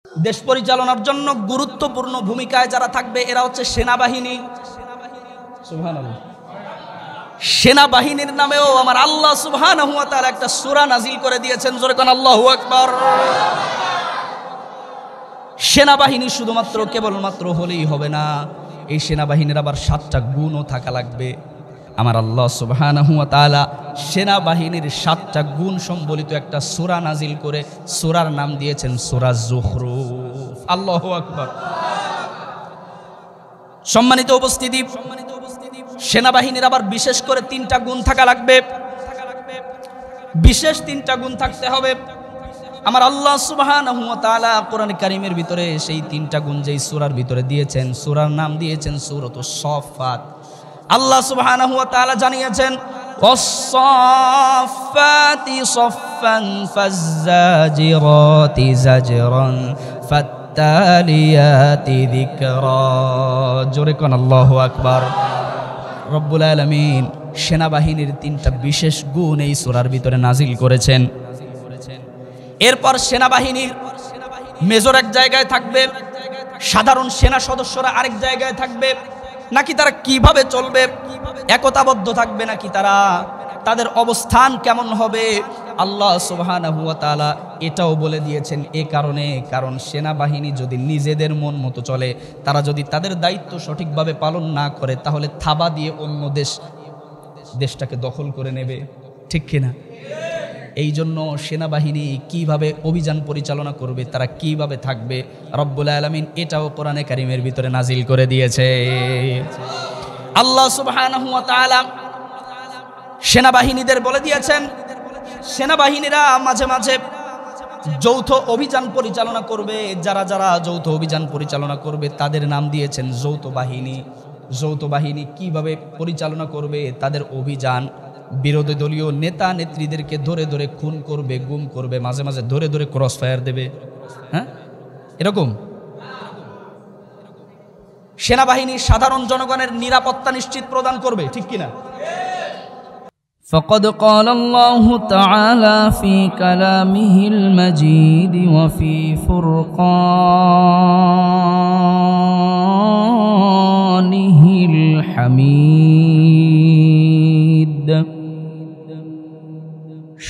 দেশ পরিচালনার জন্য গুরুত্বপূর্ণ ভূমিকায় যারা থাকবে এরা হচ্ছে সেনাবাহিনী। সুবহানাল্লাহ। সেনাবাহিনীর নামেও আমার আল্লাহ সুবহানাহু ওয়া তাআলা একটা সূরা নাজিল করে দিয়েছেন। জোরে কোন আল্লাহু আকবার। সেনাবাহিনী শুধুমাত্র কেবলমাত্র হলেই হবে না, এই সেনাবাহিনীর আবার 7টা গুণও থাকা লাগবে। আমার আল্লাহ সুবহানাহু ওয়া তাআলা সেনাবাহিনীর 7টা গুণ সম্বলিত একটা সূরা নাজিল করে সূরার নাম দিয়েছেন সূরা যুখরুফ। আল্লাহু আকবার। সম্মানিত উপস্থিতি, সেনাবাহিনীর আবার বিশেষ করে 3টা গুণ থাকা লাগবে, বিশেষ 3টা গুণ থাকতে হবে। আমার আল্লাহ সুবহানাহু ওয়া তাআলা কোরআন কারীমের ভিতরে সেই 3টা গুণ যেই সূরার ভিতরে দিয়েছেন, সূরার নাম দিয়েছেন সূরাতুস সাফফাত। আল্লাহ সুবহানাহু ওয়া তাআলা জানিয়েছেন ওয়াস-সাফফাতি সাফফান ফাজ-জাজিরাতি জাজরান ফাত-তালিয়াতি যিকরা। জোরে কোন আল্লাহু আকবার। রব্বুল আলামিন সেনাবাহিনীর 3টা বিশেষ গুণ এই সূরার ভিতরে নাজিল করেছেন। এরপর সেনাবাহিনীর মেজর এক জায়গায় থাকবে, সাধারণ সেনা সদস্যরা আরেক জায়গায় থাকবে, নাকি তারা কিভাবে চলবে, একতাবদ্ধ থাকবে নাকি তারা, তাদের অবস্থান কেমন হবে, আল্লাহ সুবহানাহু ওয়া তাআলা এটাও বলে দিয়েছেন। কারণ সেনাবাহিনী যদি নিজেদের মন মতো চলে, তারা যদি তাদের দায়িত্ব সঠিকভাবে পালন না করে, তাহলে থাবা দিয়ে অন্য দেশটাকে দখল করে নেবে, ঠিক কিনা? এই জন্য সেনাবাহিনী কিভাবে অভিযান পরিচালনা করবে, তারা কিভাবে থাকবে, রব্বুল আলামিন এটাও কোরআনে কারীমের ভিতরে নাজিল করে দিয়েছে। আল্লাহ সুবহানাহু ওয়া তাআলা সেনাবাহিনীদের বলে দিয়েছেন, সেনাবাহিনীরা মাঝে মাঝে যৌথ অভিযান পরিচালনা করবে। যারা যারা যৌথ অভিযান পরিচালনা করবে তাদের নাম দিয়েছেন যৌথ বাহিনী। যৌথ বাহিনী কিভাবে পরিচালনা করবে তাদের অভিযান, বিরোধী দলীয় নেতা নেত্রীদেরকে ধরে ধরে খুন করবে, গুম করবে, মাঝে মাঝে ধরে ধরে ক্রস ফায়ার দেবে। হ্যাঁ, এরকম সেনাবাহিনী সাধারণ জনগণের নিরাপত্তা নিশ্চিত প্রদান করবে, ঠিক কিনা? فقد قال الله تعالى في كلامه المجيد وفي فرقانه الحميد।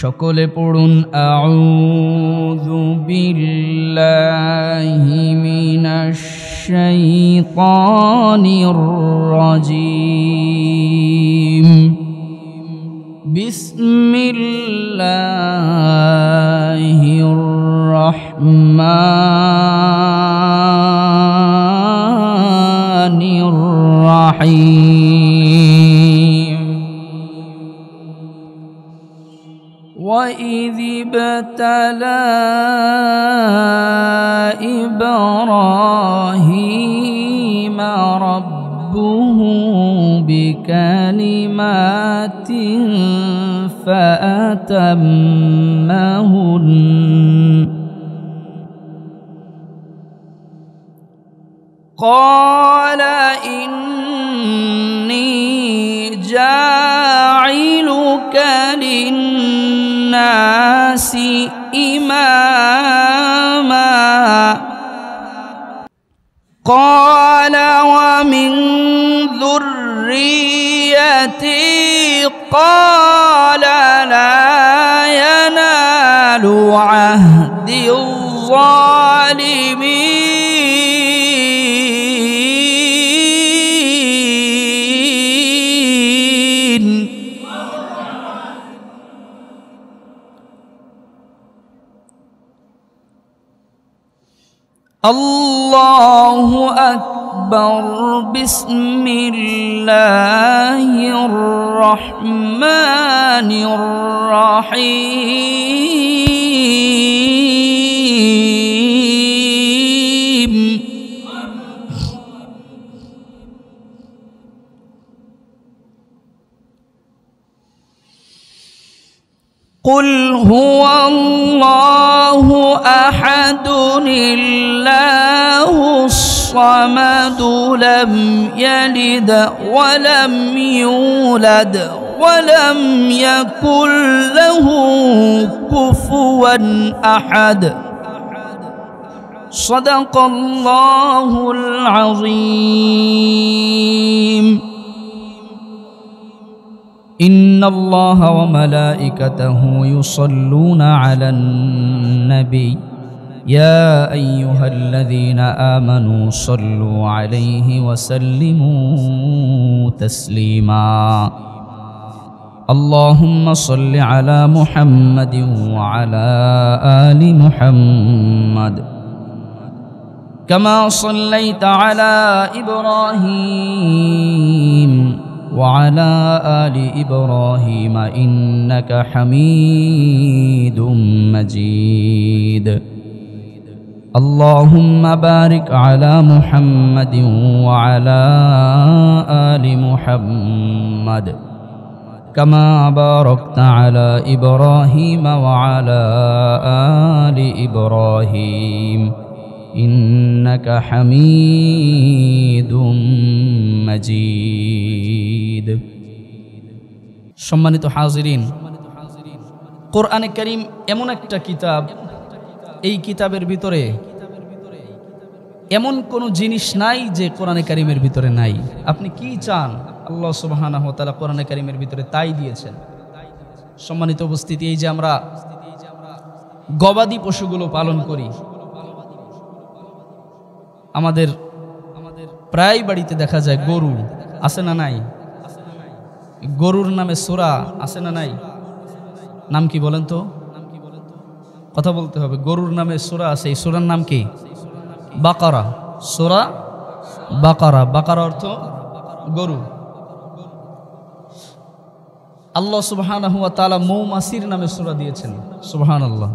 সকলে পড়ুন আউযু বিল্লাহি মিনাশ শাইতানির রাজীম। বিসমিল্লাহির রহমানির রহিম। وَإِذِ ابْتَلَى إِبْرَاهِيمَ رَبُّهُ بِكَلِمَاتٍ فَأَتَمَّهُنَّ قَالَ إِنِّي جَاعِلُكَ لِلنَّاسِ إِمَامًا قَالَ وَمِنْ ذُرِّيَّتِي قَالَ لَا يَنَالُ عَهْدِ الظَّالِمِينَ الله أكبر بسم الله الرحمن الرحيم قل هو الله أحد الله الصمد لم يلد ولم يولد ولم يكن له كفوا أحد صدق الله العظيم. إن الله وملائكته يصلون على النبي يا أيها الذين آمنوا صلوا عليه وسلموا تسليما. اللهم صل على محمد وعلى آل محمد كما صليت على إبراهيم وعلى آل إبراهيم إنك حميد مجيد. اللهم بارك على محمد وعلى آل محمد كما باركت على إبراهيم وعلى آل إبراهيم إنك حميد مجيد. সম্মানিত হাজিরিন, কোরআনে কারীম এমন একটা কিতাব, এই কিতাবের ভিতরে এমন কোনো জিনিস নাই যে কোরআনে কারীমের ভিতরে নাই। আপনি কি চান আল্লাহ সুবহানাহু ওয়া তাআলা কোরআনে কারীমের ভিতরে তাই দিয়েছেন। সম্মানিত উপস্থিতি, এই যে আমরা গবাদি পশুগুলো পালন করি, আমাদের প্রায় বাড়িতে দেখা যায় গরু আছে না নাই? গরুর নামে সূরা আছে না নাই? নাম কি বলেন তো? কথা বলতে হবে। গরুর নামে সূরা আছে, এই সূরার নাম কি? বাকারা। সূরা বাকারা। বাকারা অর্থ গরু। আল্লাহ সুবহানাহু ওয়া তাআলা মৌমাছির নামে সূরা দিয়েছেন, সুবহানাল্লাহ।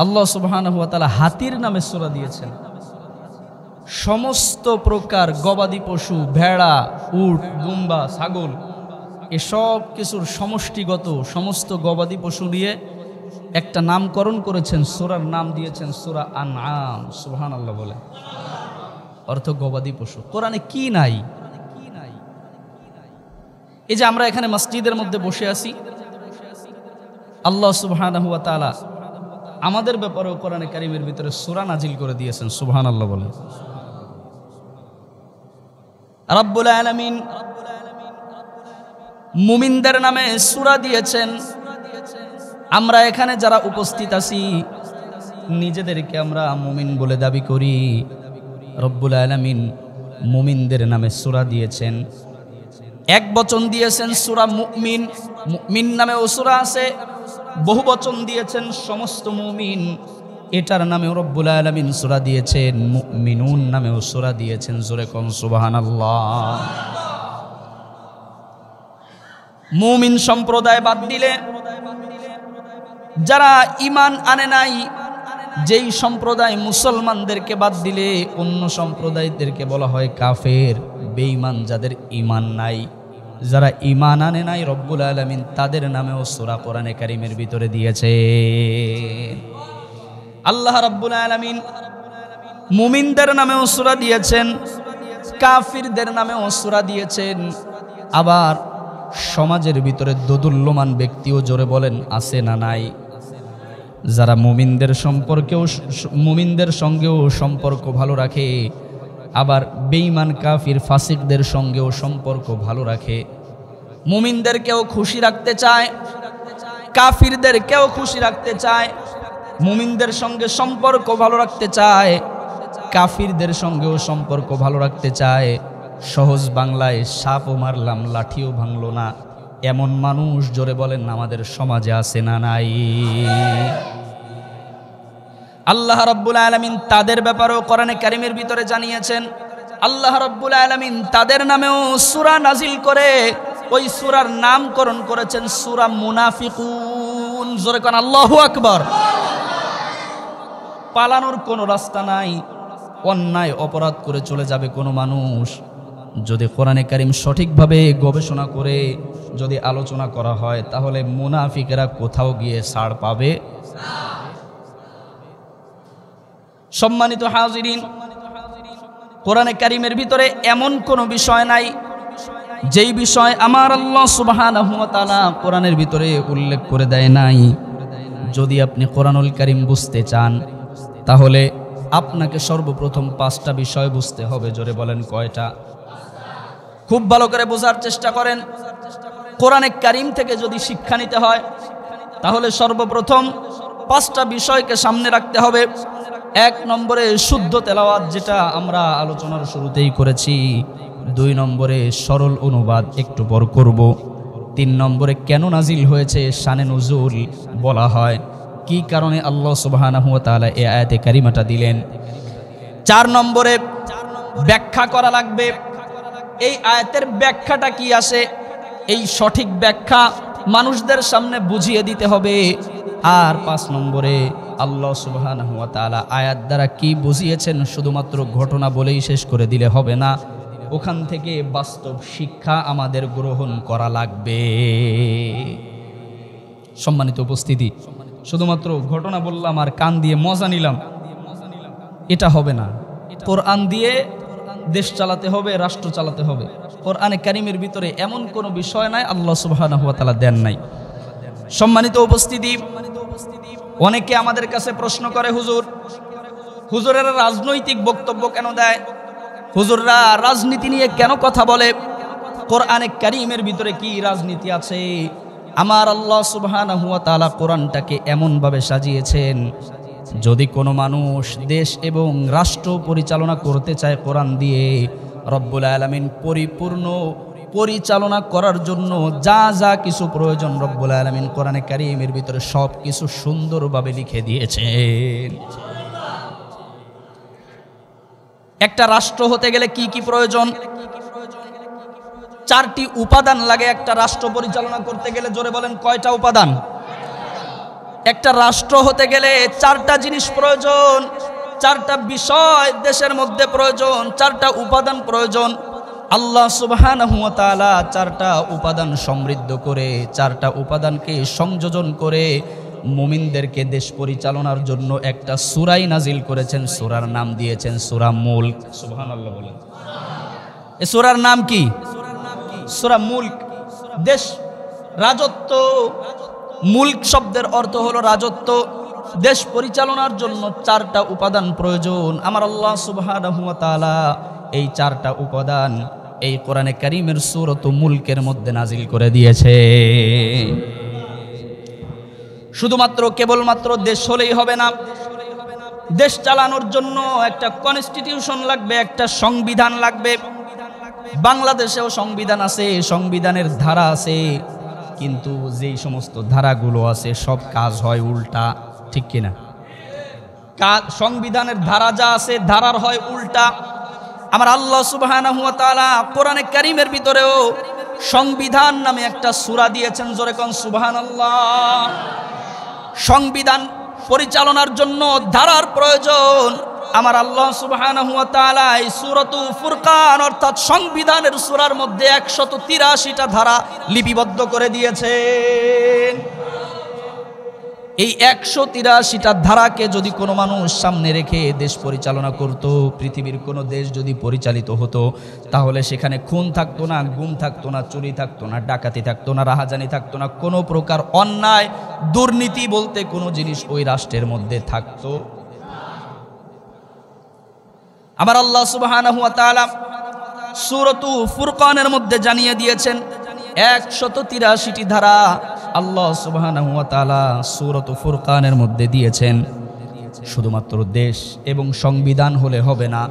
আল্লাহ সুবহানাহু ওয়া তাআলা হাতির নামে সূরা দিয়েছেন। সমস্ত প্রকার গবাদি পশু, ভেড়া, উট, দুম্বা, ছাগল, এসব কিছুর সমষ্টিগত সমস্ত গবাদি পশু নিয়ে একটা নামকরণ করেছেন, সূরার নাম দিয়েছেন সূরা আনআম। সুবহানাল্লাহ বলে, অর্থ গবাদি পশু। কোরআনে কি নাই? এই যে আমরা এখানে মসজিদের মধ্যে বসে আছি, আল্লাহ সুবহানাহু ওয়া তাআলা আমাদের ব্যাপারেও কোরআনে কারীমের ভিতরে সূরা নাজিল করে দিয়েছেন। সুবহানাল্লাহ বলে। রব্বুল আলামিন মুমিনদের নামে সূরা দিয়েছেন। আমরা এখানে যারা উপস্থিত আছি নিজেদেরকে আমরা মুমিন বলে দাবি করি। রব্বুল আলামিন মুমিনদের নামে সূরা দিয়েছেন। এক বচন দিয়েছেন সূরা মুমিন, মুমিন নামেও সূরা আছে। বহু বচন দিয়েছেন সমস্ত মুমিন, এটার নামেও রব্বুল আলামিন সূরা দিয়েছেন। মুমিনুন নামেও সূরা দিয়েছেন। জোরে কোন সুবহানাল্লাহ। মুমিন সম্প্রদায় বাদ দিলে যারা ঈমান আনে নাই, যেই সম্প্রদায় মুসলমানদেরকে বাদ দিলে অন্য সম্প্রদায়দেরকে বলা হয় কাফের, বেঈমান, যাদের ঈমান নাই। যারা ঈমান আনে নাই রব্বুল আলামিন তাদের নামেও সূরা কোরআনে কারীমের ভিতরে দিয়েছে। আল্লাহ রাব্বুল আলামিন মুমিনদের নামেও সূরা দিয়েছেন, কাফিরদের নামেও সূরা দিয়েছেন। আবার সমাজের ভিতরে দোদুল্যমান ব্যক্তিও জোরে বলেন আছে না নাই? যারা মুমিনদের সঙ্গেও সম্পর্ক ভালো রাখে, আবার বেঈমান কাফির ফাসিকদের সঙ্গেও সম্পর্ক ভালো রাখে। মুমিনদেরকেও খুশি রাখতে চায়, কাফিরদেরকেও খুশি রাখতে চায়। মুমিনদের সঙ্গে সম্পর্ক ভালো রাখতে চায়, কাফিরদের সঙ্গেও সম্পর্ক ভালো রাখতে চায়। সহজ বাংলায় সাপও মারলাম লাঠিও ভাঙলো না, এমন মানুষ জোরে বলেন আমাদের সমাজে আছে না নাই? আল্লাহ রাব্বুল আলামিন তাদের ব্যাপারেও কোরআনে কারীমের ভিতরে জানিয়েছেন। আল্লাহ রাব্বুল আলামিন তাদের নামেও সূরা নাজিল করে ওই সূরার নামকরণ করেছেন সূরা মুনাফিকুন। জোরে কোন আল্লাহু আকবার। পালানোর কোনো রাস্তা নাই। অন্যায় অপরাধ করে চলে যাবে কোনো মানুষ, যদি কোরআনে কারীম সঠিকভাবে গবেষণা করে যদি আলোচনা করা হয়, তাহলে মুনাফিকেরা কোথাও গিয়ে ছাড় পাবে। সম্মানিত হাজিরিন, কোরআনে কারীমের ভিতরে এমন কোনো বিষয় নাই যেই বিষয় আমার আল্লাহ সুবহানাহু ওয়া তাআলা কোরআনের ভিতরে উল্লেখ করে দেয় নাই। যদি আপনি কোরআনুল কারীম বুঝতে চান, তাহলে আপনাকে সর্বপ্রথম 5টা বিষয় বুঝতে হবে। জোরে বলেন কয়টা? খুব ভালো করে বোঝার চেষ্টা করেন। কোরআনে কারীম থেকে যদি শিক্ষা নিতে হয় তাহলে সর্বপ্রথম 5টা বিষয়কে সামনে রাখতে হবে। 1 নম্বরে শুদ্ধ তেলাওয়াত, যেটা আমরা আলোচনার শুরুতেই করেছি। 2 নম্বরে সরল অনুবাদ, একটু পর করব। 3 নম্বরে কেন নাজিল হয়েছে, শানে নুজুল বলা হয়, কি কারণে আল্লাহ সুবহানাহু ওয়া তাআলা এই আয়াতে কারিমাটা দিলেন। 4 নম্বরে ব্যাখ্যা করা লাগবে, এই আয়াতের ব্যাখ্যাটা কি আসে, এই সঠিক ব্যাখ্যা মানুষদের সামনে বুঝিয়ে দিতে হবে। আর 5 নম্বরে আল্লাহ সুবহানাহু ওয়া তাআলা আয়াত দ্বারা কি বুঝিয়েছেন শুধুমাত্র ঘটনা বলেই শেষ করে দিলে হবে না, ওখান থেকে বাস্তব শিক্ষা আমাদের গ্রহণ করা লাগবে। সম্মানিত উপস্থিতি, শুধুমাত্র ঘটনা বললাম আর কান দিয়ে মজা নিলাম, এটা হবে না। কোরআন দিয়ে দেশ চালাতে হবে, রাষ্ট্র চালাতে হবে। কোরআনে কারীমের ভিতরে এমন কোনো বিষয় নাই আল্লাহ সুবহানাহু ওয়া তাআলা দেন নাই। সম্মানিত উপস্থিতি, অনেকে আমাদের কাছে প্রশ্ন করে, হুজুরেরা রাজনৈতিক বক্তব্য কেন দেয়, হুজুররা রাজনীতি নিয়ে কেন কথা বলে, কোরআনে কারীমের ভিতরে কি রাজনীতি আছে? আমার আল্লাহ সুবহানাহু ওয়া তাআলা কোরআনটাকে এমনভাবে সাজিয়েছেন, যদি কোনো মানুষ দেশ এবং রাষ্ট্র পরিচালনা করতে চায় কোরআন দিয়ে, রব্বুল আলামিন পরিপূর্ণ পরিচালনা করার জন্য যা যা কিছু প্রয়োজন রব্বুল আলামিন কোরআনে কারীমের ভিতরে সব কিছু সুন্দরভাবে লিখে দিয়েছেন। একটা রাষ্ট্র হতে গেলে কি কি প্রয়োজন? 4টি উপাদান লাগে একটা রাষ্ট্র পরিচালনা করতে গেলে। জোরে বলেন কয়টা উপাদান? একটা রাষ্ট্র হতে গেলে 4টা জিনিস প্রয়োজন, 4টা বিষয় দেশের মধ্যে প্রয়োজন, 4টা উপাদান প্রয়োজন। আল্লাহ সুবহানাহু ওয়া তাআলা 4টা উপাদান সমৃদ্ধ করে, 4টা উপাদানকে সংযোজন করে মুমিনদেরকে দেশ পরিচালনার জন্য একটা সূরাই নাজিল করেছেন। সূরার নাম দিয়েছেন সূরা মুলক। সুবহানাল্লাহ বলেন। এই সূরার নাম কি? সূরা মুলক। দেশ, রাজত্ব। মুলক শব্দের অর্থ হলো রাজত্ব। দেশ পরিচালনার জন্য 4টা উপাদান প্রয়োজন। আমার আল্লাহ সুবহানাহু ওয়া তাআলা এই 4টা উপাদান এই কোরআনে কারীমের সূরাত মুলকের মধ্যে নাজিল করে দিয়েছে। শুধুমাত্র কেবলমাত্র দেশ হলেই হবে না, দেশ চালানোর জন্য একটা কনস্টিটিউশন লাগবে, একটা সংবিধান লাগবে। বাংলাদেশেও সংবিধান আছে, সংবিধানের ধারা আছে, কিন্তু যেই সমস্ত ধারাগুলো আছে সব কাজ হয় উল্টা, ঠিক কিনা? সংবিধানের ধারা যা আছে ধারার হয় উল্টা। আমার আল্লাহ সুবহানাহু ওয়া তাআলা কোরআনে কারীমের ভিতরেও সংবিধান নামে একটা সূরা দিয়েছেন। জোরে কোন সুবহানাল্লাহ। সংবিধান পরিচালনার জন্য ধারার প্রয়োজন। আমার আল্লাহ সুবহানাহু ওয়া তাআলা এই সূরাতুল ফুরকান অর্থাৎ সংবিধানের সূরার মধ্যে 183টা ধারা লিপিবদ্ধ করে দিয়েছেন। এই 183টা ধারাকে যদি কোনো মানুষ সামনে রেখে দেশ পরিচালনা করত, পৃথিবীর কোনো দেশ যদি পরিচালিত হতো, তাহলে সেখানে খুন থাকতো না, গুম থাকতো না, চুরি থাকতো না, ডাকাতি থাকতো না, রাহাজানি থাকতো না, কোনো প্রকার অন্যায় দুর্নীতি বলতে কোনো জিনিস ওই রাষ্ট্রের মধ্যে থাকতো। আমার আল্লাহ সুবহানাহু ওয়া তাআলা সূরাতুল ফুরকানের মধ্যে জানিয়ে দিয়েছেন 183টি ধারা আল্লাহ সুবহানাহু ওয়া তাআলা সূরাতুল ফুরকানের মধ্যে দিয়েছেন। শুধুমাত্র দেশ এবং সংবিধান হলে হবে না,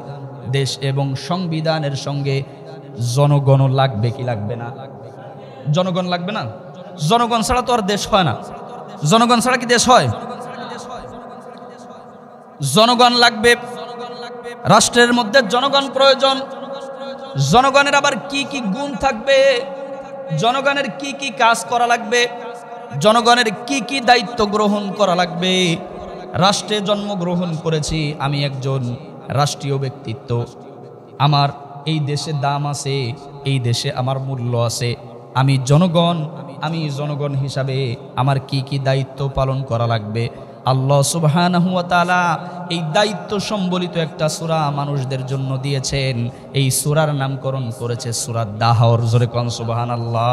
দেশ এবং সংবিধানের সঙ্গে জনগণ লাগবে কি লাগবে না? জনগণ লাগবে না? জনগণ ছাড়া তো আর দেশ হয় না। জনগণ ছাড়া কি দেশ হয়? জনগণ লাগবে। রাষ্ট্রের মধ্যে জনগণ প্রয়োজন। জনগণের আবার কি কি গুণ থাকবে, জনগণের কি কি কাজ করা লাগবে, জনগণের কি কি দায়িত্ব গ্রহণ করা লাগবে। রাষ্ট্রে জন্মগ্রহণ করেছি, আমি একজন রাষ্ট্রীয় ব্যক্তিত্ব, আমার এই দেশে দাম আছে, এই দেশে আমার মূল্য আছে। আমি জনগণ হিসাবে আমার কি কি দায়িত্ব পালন করা লাগবে, আল্লাহ সুবহানাহু ওয়া তাআলা এই দায়িত্ব সম্বলিত একটা সূরা মানুষদের জন্য দিয়েছেন। এই সূরার নামকরণ করেছে সূরা দাহর। জোরে কোন সুবহানাল্লাহ।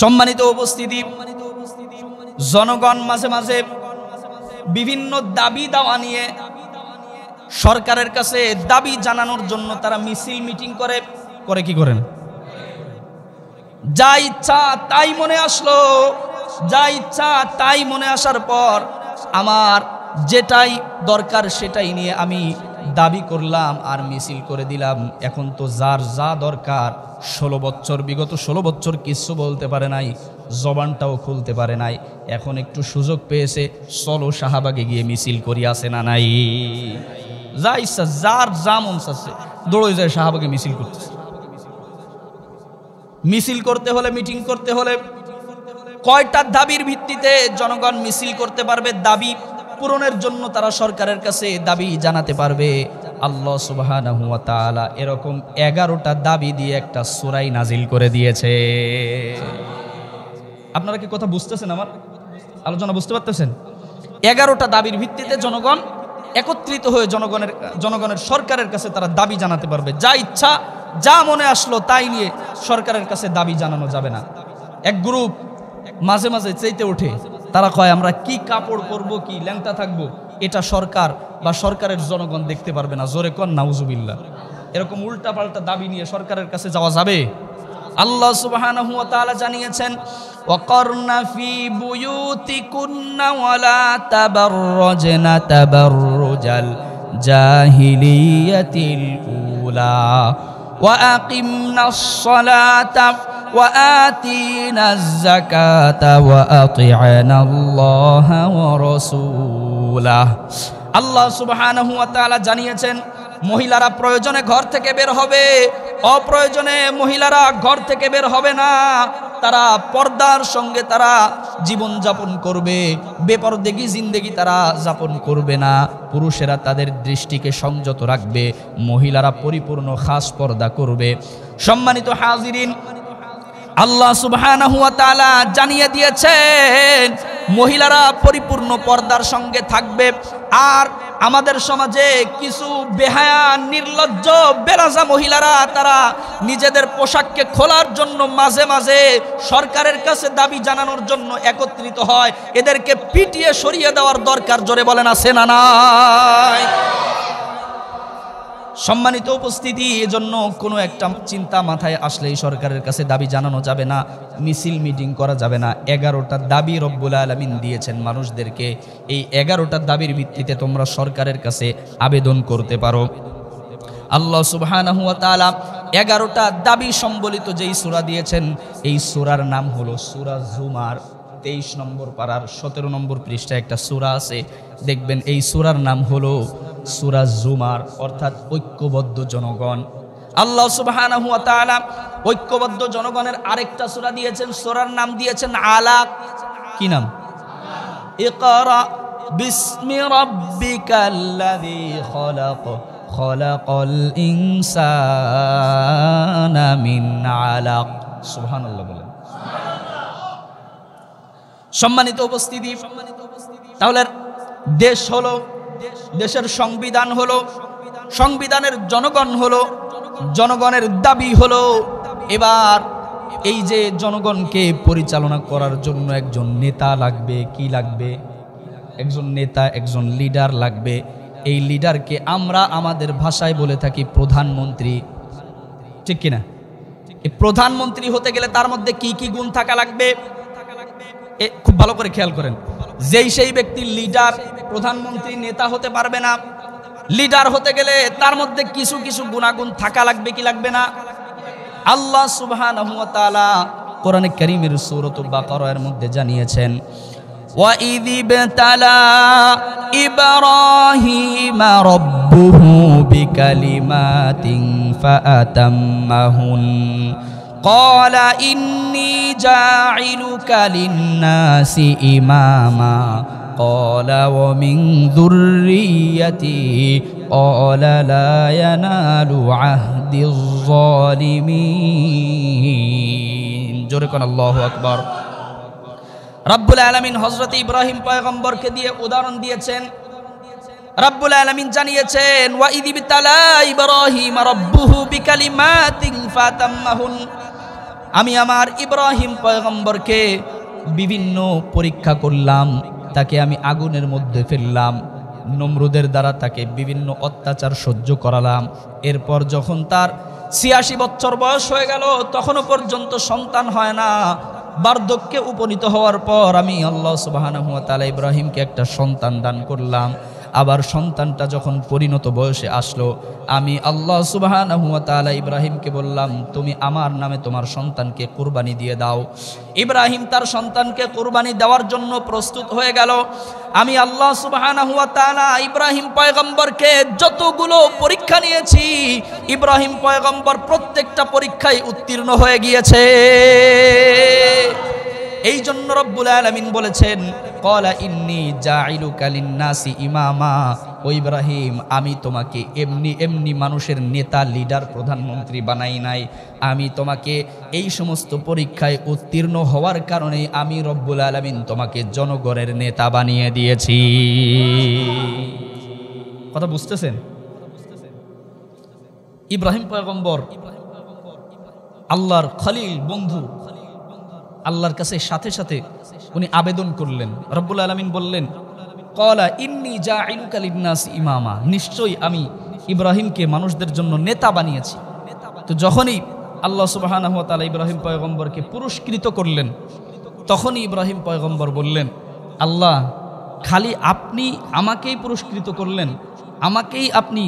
সম্মানিত উপস্থিতি, জনগণ মাঝে মাঝে বিভিন্ন দাবি দাওয়া নিয়ে সরকারের কাছে দাবি জানানোর জন্য তারা মিছিল মিটিং করে কি করেন? যা ইচ্ছা তাই মনে আসলো, যা ইচ্ছা তাই মনে আসার পর আমার যেটাই দরকার সেটাই নিয়ে আমি দাবি করলাম আর মিছিল করে দিলাম। এখন তো যার যা দরকার 16 বছর, বিগত 16 বছর কিছু বলতে পারে নাই, জবানটাও খুলতে পারে নাই, এখন একটু সুযোগ পেয়েছে, চলো শাহবাগে গিয়ে মিছিল করি, আছে না নাই? যা ইচ্ছা যার যা মন চাচ্ছে দৌড়ে যায় শাহবাগে মিছিল করতেছে। মিছিল করতে হলে, মিটিং করতে হলে কয়টা দাবির ভিত্তিতে জনগণ মিছিল করতে পারবে, দাবি পূরণের জন্য তারা সরকারের কাছে দাবি জানাতে পারবে? আল্লাহ সুবহানাহু ওয়া তাআলা এরকম 11টা দাবি দিয়ে একটা সূরা নাজিল করে দিয়েছে। আপনারা কি কথা বুঝতেছেন? আমার আলোচনা বুঝতে পারতেছেন? 11টা দাবির ভিত্তিতে জনগণ একত্রিত হয়ে জনগণের সরকারের কাছে তারা দাবি জানাতে পারবে। যা ইচ্ছা যা মনে আসলো তাই নিয়ে সরকারের কাছে দাবি জানানো যাবে না। এক গ্রুপ মাঝে মাঝে চাইতে ওঠে, তারা কয় আমরা কি কাপড় পরবো, কি ল্যাংটা থাকবো, এটা সরকার বা সরকারের জনগণ দেখতে পারবে না। জোরে কন নাউজুবিল্লাহ। এরকম উল্টা পাল্টা দাবি নিয়ে সরকারের কাছে যাওয়া যাবে? আল্লাহ সুবহানাহু ওয়া তাআলা জানিয়েছেন, ওয়াকারনা ফি বুয়ুতিকুন্না ওয়ালা তাবাররাজনা তাবাররুজাল জাহিলিয়াতিল উলা ওয়া আকিমনাস সালাতা ওয়া আতিনাজ যাকাতা ওয়া আতি'নাল্লাহা ওয়া রাসূলাহ। আল্লাহ সুবহানাহু ওয়া তাআলা জানিয়েছেন, মহিলারা প্রয়োজনে ঘর থেকে বের হবে, অপ্রয়োজনে মহিলারা ঘর থেকে বের হবে না। তারা পর্দার সঙ্গে তারা জীবন যাপন করবে, বেপরদেগি জিন্দেগি তারা যাপন করবে না। পুরুষেরা তাদের দৃষ্টিকে সংযত রাখবে, মহিলারা পরিপূর্ণ খাস পর্দা করবে। সম্মানিত হাজিরিন, আল্লাহ সুবহানাহু ওয়া তাআলা জানিয়ে দিয়েছেন মহিলারা পরিপূর্ণ পর্দার সঙ্গে থাকবে। আর আমাদের সমাজে কিছু বেহায়া, নির্লজ্জ, বেরাজা মহিলারা তারা নিজেদের পোশাককে খোলার জন্য মাঝে মাঝে সরকারের কাছে দাবি জানানোর জন্য একত্রিত হয়। এদেরকে পিটিয়ে সরিয়ে দেওয়ার দরকার, জোরে বলেন আছে না নাই? সম্মানিত উপস্থিতি, এজন্য কোনো একটা চিন্তা মাথায় আসলেই সরকারের কাছে দাবি জানানো যাবে না, মিছিল মিটিং করা যাবে না। 11টা দাবি রব্বুল আলামিন দিয়েছেন মানুষদেরকে। এই 11টা দাবির ভিত্তিতে তোমরা সরকারের কাছে আবেদন করতে পারো। আল্লাহ সুবহানাহু ওয়া তাআলা 11টা দাবি সম্বলিত যেই সূরা দিয়েছেন, এই সূরার নাম হলো সূরা জুমার। 23 নম্বর পারার 17 নম্বর পৃষ্ঠায় একটা সূরা আছে, দেখবেন এই সূরার নাম হলো সূরা জুমার, অর্থাৎ ঐক্যবদ্ধ জনগণ। আল্লাহ সুবহানাহু ওয়া তাআলা ঐক্যবদ্ধ জনগণের আরেকটা সূরা দিয়েছেন, সূরার নাম দিয়েছেন আলাক। কি নাম? ইকরা বিসমি রাব্বিকাল্লাযী খলাক খলাকাল ইনসানা মিন আলাক। সুবহানাল্লাহ বলেন। সম্মানিত উপস্থিতি, তাহলে দেশ হলো, দেশের সংবিধান হলো, সংবিধানের জনগণ হলো, জনগণের দাবি হলো। এবার এই যে জনগণকে পরিচালনা করার জন্য একজন নেতা লাগবে। কি লাগবে? একজন নেতা, একজন লিডার লাগবে। এই লিডারকে আমরা আমাদের ভাষায় বলে থাকি প্রধানমন্ত্রী, ঠিক কিনা? এই প্রধানমন্ত্রী হতে গেলে তার মধ্যে কি কি গুণ থাকা লাগবে খুব ভালো করে খেয়াল করেন। যেই সেই ব্যক্তি লিডার, প্রধানমন্ত্রী, নেতা হতে পারবে না। লিডার হতে গেলে তার মধ্যে কিছু কিছু গুণাগুণ থাকা লাগবে, কি লাগবে না? আল্লাহ সুবহানাহু ওয়া তাআলা কোরআনে কারীমের সূরাতুল বাকারার মধ্যে জানিয়েছেন, ওয়া ইযিবতালা ইব্রাহিমা রাব্বুহু বিকালিমাতিন ফাআতাম্মাহুন قال إني جاعلك للناس إماما قال ومن ذريتي قال لا ينال عهد الظالمين। জোরে কোন আল্লাহু আকবার। রব্বুল আলামিন হযরত ইব্রাহিম পয়গম্বরকে দিয়ে উদাহরণ দিয়েছেন। রব্বুল আলামিন জানিয়েছেন, ওয়া ইযিবতালা ইব্রাহিম রাব্বুহু বিকালিমাতিন ফাতাম্মাহুন, আমি আমার ইব্রাহিম পয়গম্বরকে বিভিন্ন পরীক্ষা করলাম, তাকে আমি আগুনের মধ্যে ফেললাম, নমরুদের দ্বারা তাকে বিভিন্ন অত্যাচার সহ্য করালাম। এরপর যখন তার ৮৬ বছর বয়স হয়ে গেল, তখনও পর্যন্ত সন্তান হয় না। বার্ধক্যে উপনীত হওয়ার পর আমি আল্লাহ সুবহানাহু ওয়া তাআলা ইব্রাহিমকে একটা সন্তান দান করলাম। আবার সন্তানটা যখন পরিণত বয়সে আসলো, আমি আল্লাহ সুবহানাহু ওয়া তাআলা ইব্রাহিমকে বললাম, তুমি আমার নামে তোমার সন্তানকে কুরবানি দিয়ে দাও। ইব্রাহিম তার সন্তানকে কুরবানি দেওয়ার জন্য প্রস্তুত হয়ে গেল। আমি আল্লাহ সুবহানাহু ওয়া তাআলা ইব্রাহিম পয়গম্বরকে যতগুলো পরীক্ষা নিয়েছি, ইব্রাহিম পয়গম্বর প্রত্যেকটা পরীক্ষায় উত্তীর্ণ হয়ে গিয়েছে। এই জন্য রব্বুল আলামিন বলেছেন, ক্বালা ইন্নী জাইলুকা লিন-নাসি ইমামা। ও ইব্রাহিম, আমি তোমাকে এমনি এমনি মানুষের নেতা, লিডার, প্রধানমন্ত্রী বানাই নাই। আমি তোমাকে এই সমস্ত পরীক্ষায় উত্তীর্ণ হওয়ার কারণে আমি রব্বুল আলামিন তোমাকে জনগণের নেতা বানিয়ে দিয়েছি। কথা বুঝতেছেন? ইব্রাহিম পয়গম্বর আল্লাহর খলিল, বন্ধু, আল্লাহর কাছে সাথে সাথে উনি আবেদন করলেন। রব্বুল আলামিন বললেন, ক্বালা ইন্নী জাইলুকা লিন-নাসি ইমামা, নিশ্চয়ই আমি ইব্রাহিমকে মানুষদের জন্য নেতা বানিয়েছি। তো যখনই আল্লাহ সুবহানাহু ওয়া তাআলা ইব্রাহিম পয়গম্বরকে পুরস্কৃত করলেন, তখনই ইব্রাহিম পয়গম্বর বললেন, আল্লাহ, খালি আপনি আমাকেই পুরস্কৃত করলেন, আমাকেই আপনি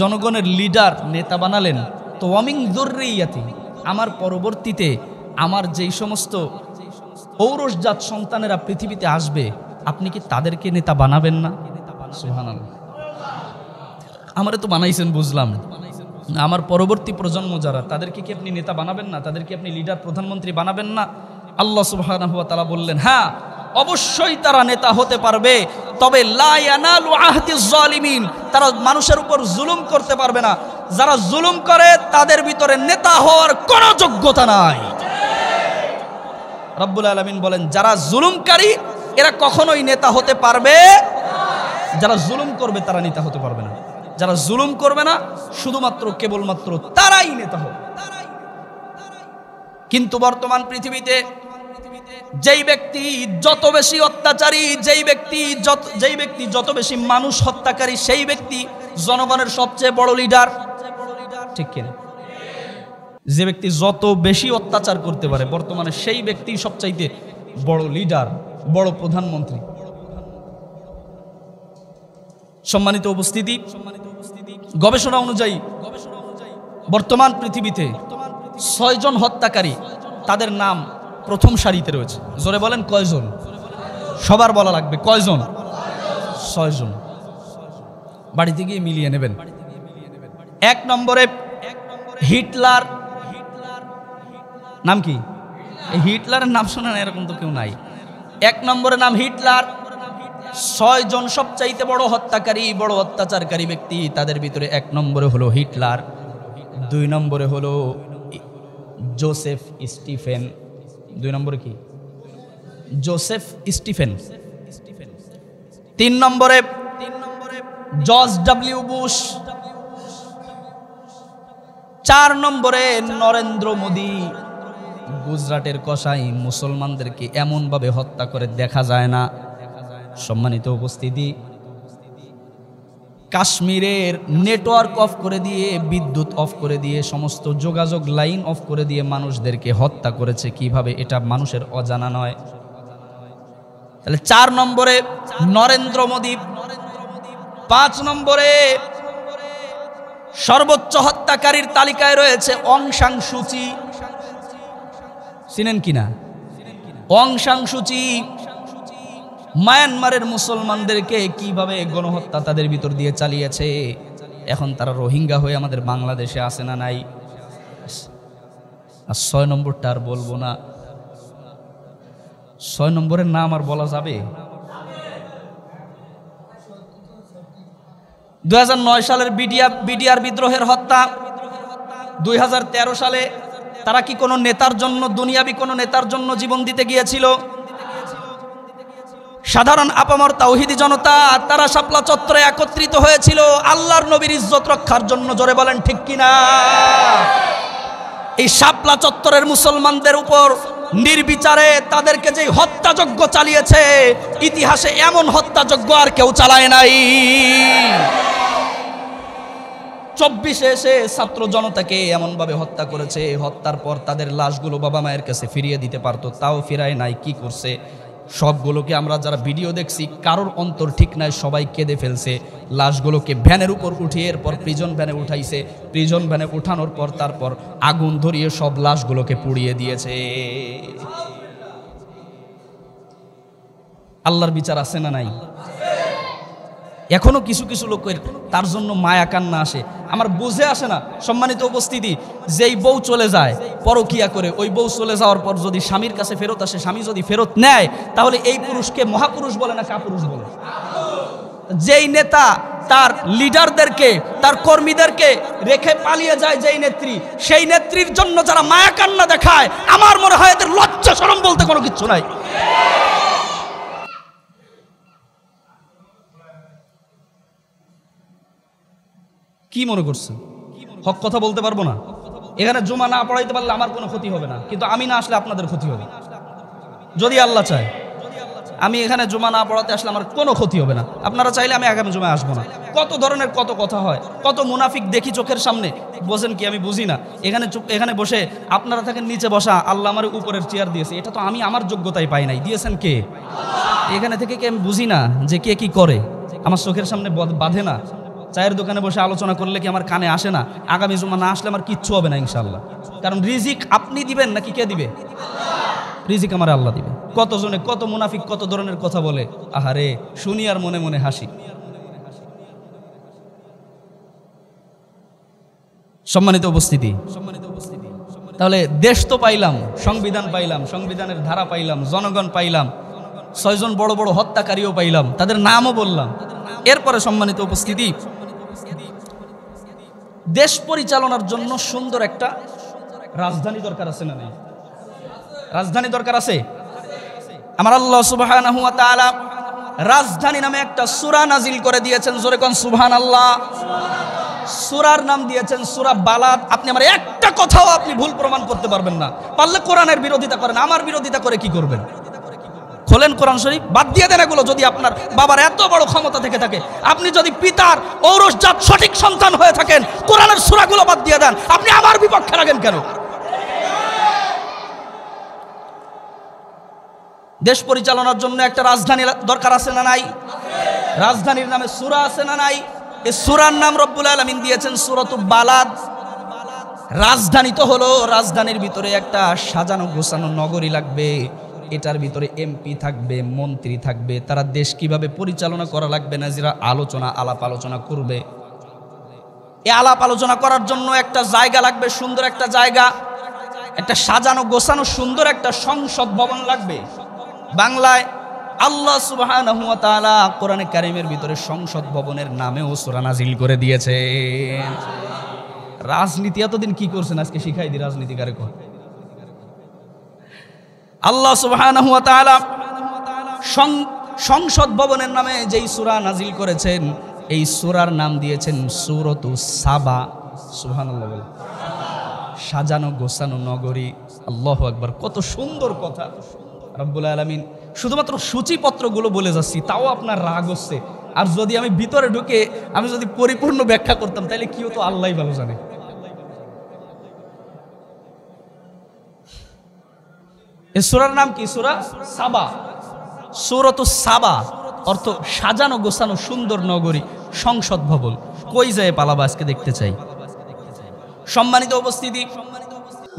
জনগণের লিডার, নেতা বানালেন, তো ওয়ামিন যুররিয়াতি, আমার পরবর্তীতে আমার যেই সমস্ত ঔরসজাত সন্তানেরা পৃথিবীতে আসবে, আপনি কি তাদেরকে নেতা বানাবেন না? সুবহানাল্লাহ। আমারে তো বানাইছেন বুঝলাম, আমার পরবর্তী প্রজন্ম যারা, তাদেরকে কি আপনি নেতা বানাবেন না? তাদেরকে আপনি লিডার, প্রধানমন্ত্রী বানাবেন না? আল্লাহ সুবহানাহু ওয়া তাআলা বললেন, হ্যাঁ, অবশ্যই তারা নেতা হতে পারবে, তবে লা ইয়ানালু আহদিজ জালিমিন, তারা মানুষের উপর জুলুম করতে পারবে না। যারা জুলুম করে তাদের ভিতরে নেতা হওয়ার কোনো যোগ্যতা নাই। রব্বুল আলামিন বলেন, যারা জুলুমকারী এরা কখনোই নেতা হতে পারবে, যারা জুলুম করবে তারা নেতা হতে পারবে না। যারা জুলুম করবে না, শুধুমাত্র কেবলমাত্র তারাই নেতা হবে। কিন্তু বর্তমান পৃথিবীতে যেই ব্যক্তি যত বেশি অত্যাচারী, যেই ব্যক্তি যত বেশি মানুষ হত্যাকারী, সেই ব্যক্তি জনগণের সবচেয়ে বড় লিডার, ঠিক কিনা? যে ব্যক্তি যত বেশি অত্যাচার করতে পারে বর্তমানে, সেই ব্যক্তি সবচাইতে বড় লিডার, বড় প্রধানমন্ত্রী। সম্মানিত উপস্থিতি, গবেষণা অনুযায়ী বর্তমান পৃথিবীতে ৬ জন হত্যাকারী, তাদের নাম প্রথম সারিতে রয়েছে। জোরে বলেন কয়জন? সবার বলা লাগবে, কয়জন? ৬ জন। বাড়িতে গিয়ে মিলিয়ে নেবেন। ১ নম্বরে হিটলার। নাম কি? এই হিটলারের নাম শোনা না এরকম তো কেউ নাই। ১ নম্বরে নাম হিটলার। ৬ জন সবচাইতে বড় হত্যাকারী, বড় অত্যাচারকারী ব্যক্তি, তাদের ভিতরে ১ নম্বরে হলো হিটলার, ২ নম্বরে হলো জোসেফ স্টিফেন। ২ নম্বরে কি? Joseph Stephen. ৩ নম্বরে জর্জ ডব্লিউ বুশ। ৪ নম্বরে নরেন্দ্র মোদি। গুজরাটের কসাই মুসলমানদেরকে এমনভাবে হত্যা করে দেখা যায় না। সম্মানিত উপস্থিতি, কাশ্মীরের নেটওয়ার্ক অফ করে দিয়ে, বিদ্যুৎ অফ করে দিয়ে, সমস্ত যোগাযোগ লাইন অফ করে দিয়ে মানুষদেরকে হত্যা করেছে কিভাবে, এটা মানুষের অজানা নয়। তাহলে ৪ নম্বরে নরেন্দ্র মোদি। ৫ নম্বরে সর্বোচ্চ হত্যাকারীর তালিকায় রয়েছে অং সান সু চি। চিনেন কিনা? অং সান সু চি মায়ানমারের মুসলমানদেরকে কিভাবে গণহত্যা তাদের ভিতর দিয়ে চালিয়েছে। এখন তারা রোহিঙ্গা হয়ে আমাদের বাংলাদেশে আসে না নাই? আর ৬ নম্বরটা আর বলবো না। ৬ নম্বরের নাম আর বলা যাবে? ২০০৯ সালের বিডিআর বিদ্রোহের হত্যা। ২০১৩ সালে তারা কি কোনো নেতার জন্য, দুনিয়াবি কোনো নেতার জন্য জীবন দিতে গিয়েছিল? সাধারণ আপামর তাওহীদি জনতা তারা শাপলা চত্বরে একত্রিত হয়েছিল আল্লাহর নবীর ইজ্জত রক্ষার জন্য। জোরে বলেন ঠিক কিনা? এই শাপলা চত্বরের মুসলমানদের উপর নির্বিচারে তাদেরকে যে হত্যাযজ্ঞ চালিয়েছে, ইতিহাসে এমন হত্যাযজ্ঞ আর কেউ চালায় নাই। 24-এ এসে ছাত্র জনতাকে এমনভাবে হত্যা করেছে, হত্যার পর তাদের লাশগুলো বাবা মায়ের কাছে ফিরিয়ে দিতে পারতো, তাও ফিরায় নাই। কি করছে? সবগুলোকে আমরা যারা ভিডিও দেখছি, কারোর অন্তর ঠিক নাই, সবাই কেঁদে ফেলছে। লাশগুলোকে ভ্যানের উপর উঠিয়ে এরপর প্রিজন ভ্যানে উঠাইছে। প্রিজন ভ্যানে উঠানোর পর তারপর আগুন ধরিয়ে সব লাশগুলোকে পুড়িয়ে দিয়েছে। আল্লাহর বিচার আছে না নাই? এখনো কিছু কিছু লোকের তার জন্য মায়া কান্না আসে, আমার বুঝে আসে না। সম্মানিত উপস্থিতি, যেই বউ চলে যায় পরকিয়া করে, ওই বউ চলে যাওয়ার পর যদি স্বামীর কাছে ফেরত আসে, স্বামী যদি ফেরত নেয়, তাহলে এই পুরুষকে মহাপুরুষ বলে না কাপুরুষ বলে? যেই নেতা তার লিডারদেরকে, তার কর্মীদেরকে রেখে পালিয়ে যায়, যেই নেত্রী, সেই নেত্রীর জন্য যারা মায়া কান্না দেখায়, আমার মনে হয় এদের লজ্জা শরম বলতে কোনো কিছু নাই। কি মনে করছেন হক কথা বলতে পারবো না? এখানে জুমা না পড়াইতে পারলে আমার কোনো ক্ষতি হবে না, কিন্তু আমি না আসলে আপনাদের ক্ষতি হবে যদি আল্লাহ চায়। আমি এখানে জুমা না পড়াতে আসলে আমার কোনো ক্ষতি হবে না। আপনারা চাইলে আমি আগামী জুমায় আসবো না। কত ধরনের কত কথা হয়, কত মুনাফিক দেখি চোখের সামনে। বোঝেন কি? আমি বুঝি না। এখানে বসে আপনারা থাকেন নিচে বসা, আল্লাহ আমার উপরের চেয়ার দিয়েছে, এটা তো আমি আমার যোগ্যতায় পাই নাই, দিয়েছেন কে? এখানে থেকে কি আমি বুঝি না যে কে কি করে? আমার চোখের সামনে বাঁধে না। চায়ের দোকানে বসে আলোচনা করলে কি আমার কানে আসে না? আগামী জুমা না আসলে আমার কিচ্ছু হবে না ইনশাআল্লাহ। কারণ রিজিক আপনি দিবেন নাকি কে দিবে? রিজিক আমার আল্লাহ দিবে। কতজনে কত মুনাফিক কত ধরনের কথা বলে, আহারে শুনি আর মনে মনে হাসি। সম্মানিত উপস্থিতি, তাহলে দেশ তো পাইলাম, সংবিধান পাইলাম, সংবিধানের ধারা পাইলাম, জনগণ পাইলাম, 6 জন বড় বড় হত্যাকারীও পাইলাম, তাদের নামও বললাম। এরপরে সম্মানিত উপস্থিতি, দেশ পরিচালনার জন্য সুন্দর একটা রাজধানী দরকার আছে না নাই? রাজধানী দরকার আছে। আমার আল্লাহ সুবহানাহু ওয়া তাআলা রাজধানী নামে একটা সূরা নাজিল করে দিয়েছেন। জোরে কোন সুবহানাল্লাহ। সূরার নাম দিয়েছেন সূরা বালাদ। আপনি আমার একটা কথাও আপনি ভুল প্রমাণ করতে পারবেন না। পারলে কোরআনের বিরোধিতা করেন, আমার বিরোধিতা করে কি করবেন? খোলেন কোরআন শরীফ, বাদ দিয়ে দেন এগুলো। যদি আপনার বাবার এত বড় ক্ষমতা থেকে থাকে, আপনি যদি পিতার ঔরসজাত সঠিক সন্তান হয়ে থাকেন, কোরআনের সূরাগুলো বাদ দিয়ে দেন। আপনি আমার বিপক্ষে লাগেন কেন? দেশ পরিচালনার জন্য একটা রাজধানী দরকার আছে না নাই? রাজধানীর নামে সূরা আছে না নাই? এই সূরার নাম রব্বুল আলামিন দিয়েছেন সূরাতুল বালাদ। রাজধানী তো হলো, রাজধানীর ভিতরে একটা সাজানো গোছানো নগরী লাগবে। এটার ভিতরে এমপি থাকবে, মন্ত্রী থাকবে, তারা দেশ কিভাবে পরিচালনা করা লাগবে না যারা আলাপ আলোচনা করবে। এই আলাপ আলোচনা করার জন্য একটা জায়গা লাগবে, সুন্দর একটা জায়গা, একটা সাজানো গোছানো সুন্দর একটা সংসদ ভবন লাগবে। বাংলায় আল্লাহ সুবহানাহু ওয়া তাআলা কোরআনে কারীমের ভিতরে সংসদ ভবনের নামেও সূরা নাজিল করে দিয়েছে। রাজনীতি এতদিন কি করছেন, আজকে শিখাই দি রাজনীতিকারে কোন। আল্লাহ সুবহানাহু ওয়া তাআলা সংসদ ভবনের নামে যেই সূরা নাজিল করেছেন, এই সূরার নাম দিয়েছেন সূরাতুস সাবা। সুবহানাল্লাহ বলে। সাজানো গোছানো নগরী। আল্লাহু আকবার। কত সুন্দর কথা রব্বুল আলামিন। শুধুমাত্র সূচিপত্রগুলো বলে যাচ্ছি, তাও আপনার রাগ হচ্ছে। আর যদি আমি ভিতরে ঢুকে আমি যদি পরিপূর্ণ ব্যাখ্যা করতাম, তাহলে কি হতো আল্লাহই ভালো জানে। এই সূরার নাম কি? সূরা সাবা। সূরাতুস সাবা অর্থ সাজানো গোছানো সুন্দর নগরী, সংসদ ভবন। কই যায় পালাবা আজকে দেখতে চাই। সম্মানিত উপস্থিতি,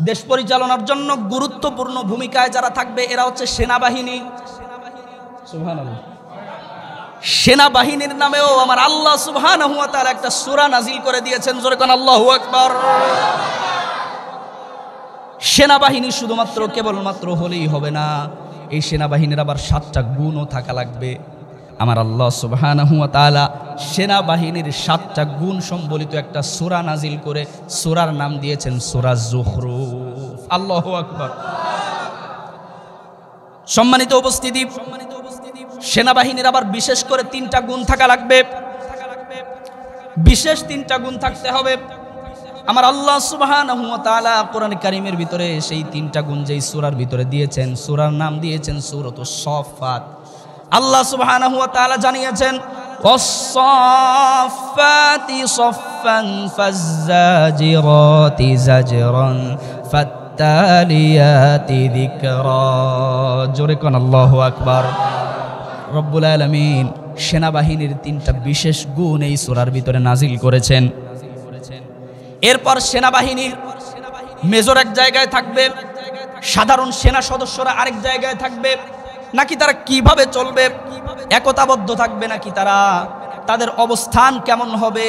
দেশ পরিচালনার জন্য গুরুত্বপূর্ণ ভূমিকায় যারা থাকবে এরা হচ্ছে সেনাবাহিনী। সুবহানাল্লাহ। সেনাবাহিনীর নামেও আমার আল্লাহ সুবহানাহু ওয়া তাআলা একটা সূরা নাজিল করে দিয়েছেন। জোরে কোন আল্লাহু আকবার। সেনাবাহিনী শুধুমাত্র কেবলমাত্র হলেই হবে না, এই সেনাবাহিনীর আবার 7টা গুণও থাকা লাগবে। আমার আল্লাহ সুবহানাহু ওয়া তাআলা সেনাবাহিনীর 7টা গুণ সম্বলিত একটা সূরা নাজিল করে সূরার নাম দিয়েছেন সূরা যুখরুফ। আল্লাহু আকবার। সম্মানিত উপস্থিতি, সেনাবাহিনীর আবার বিশেষ করে 3টা গুণ থাকা লাগবে। বিশেষ 3টা গুণ থাকতে হবে। আমার আল্লাহ সুবহানাহু ওয়া তাআলা কোরআন কারীমের ভিতরে সেই তিনটা গুণ যেই সূরার ভিতরে দিয়েছেন, সূরার নাম দিয়েছেন সূরাতুস সাফফাত। আল্লাহ সুবহানাহু ওয়া তাআলা জানিয়েছেন ওয়াস-সাফফাতি সাফফান ফাজ-জাজিরাতি জাজরান ফাত-তালিয়াতি যিকরা। জোরে কোন আল্লাহু আকবার। রব্বুল আলামিন সেনাবাহিনীর তিনটা বিশেষ গুণ এই সূরার ভিতরে নাজিল করেছেন। এরপর সেনাবাহিনীর মেজর এক জায়গায় থাকবে, সাধারণ সেনা সদস্যরা আরেক জায়গায় থাকবে, নাকি তারা কিভাবে চলবে, একতাবদ্ধ থাকবে নাকি তারা, তাদের অবস্থান কেমন হবে,